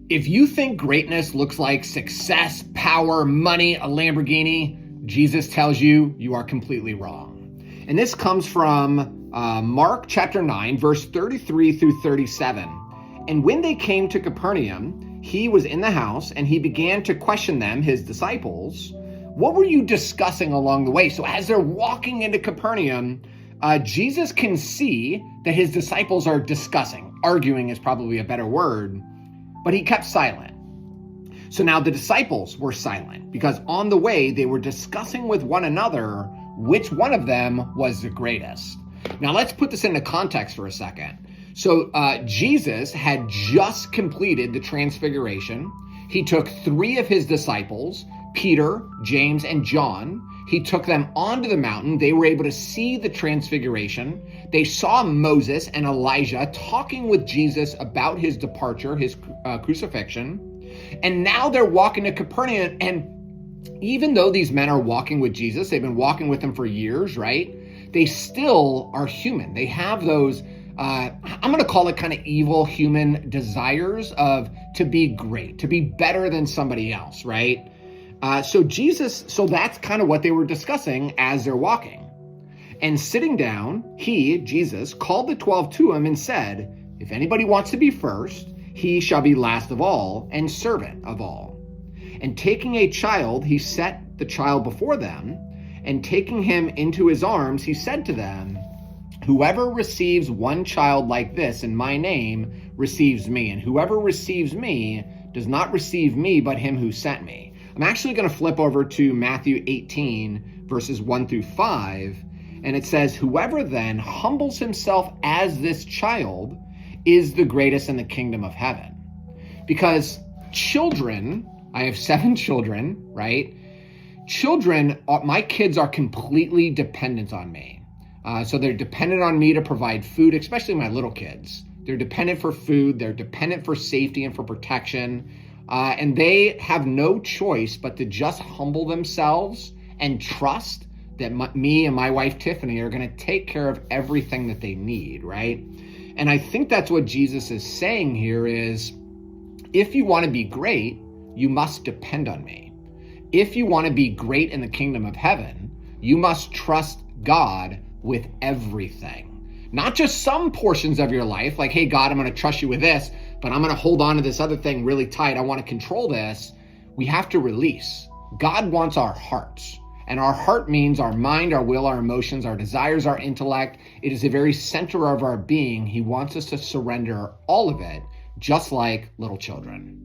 If you think greatness looks like success, power, money, a Lamborghini, Jesus tells you you are completely wrong. And this comes from Mark chapter 9, verse 33 through 37. And when they came to Capernaum, he was in the house and he began to question them, his disciples. What were you discussing along the way? So as they're walking into Capernaum, Jesus can see that his disciples are discussing. Arguing is probably a better word. But he kept silent. So now the disciples were silent because on the way they were discussing with one another which one of them was the greatest. Now let's put this into context for a second. So Jesus had just completed the transfiguration. He took 3 of his disciples, Peter, James, and John. He took them onto the mountain. They were able to see the transfiguration. They saw Moses and Elijah talking with Jesus about his departure, his crucifixion. And now they're walking to Capernaum. And even though these men are walking with Jesus, they've been walking with him for years, right? They still are human. They have those, I'm going to call it kind of evil human desires to be great, to be better than somebody else, right? So that's kind of what they were discussing as they're walking. And sitting down, Jesus, called the 12 to him and said, if anybody wants to be first, he shall be last of all and servant of all. And taking a child, he set the child before them, and taking him into his arms, he said to them, whoever receives one child like this in my name receives me, and whoever receives me does not receive me, but him who sent me. I'm actually going to flip over to Matthew 18, verses 1 through 5. And it says, whoever then humbles himself as this child is the greatest in the kingdom of heaven. Because children, I have 7 children, right? My kids are completely dependent on me. So they're dependent on me to provide food, especially my little kids. They're dependent for food. They're dependent for safety and for protection. And they have no choice but to just humble themselves and trust that me and my wife, Tiffany, are going to take care of everything that they need, right? And I think that's what Jesus is saying here is, if you want to be great, you must depend on me. If you want to be great in the kingdom of heaven, you must trust God with everything. Not just some portions of your life, like, hey, God, I'm going to trust you with this, but I'm going to hold on to this other thing really tight. I want to control this. We have to release. God wants our hearts. And our heart means our mind, our will, our emotions, our desires, our intellect. It is the very center of our being. He wants us to surrender all of it, just like little children.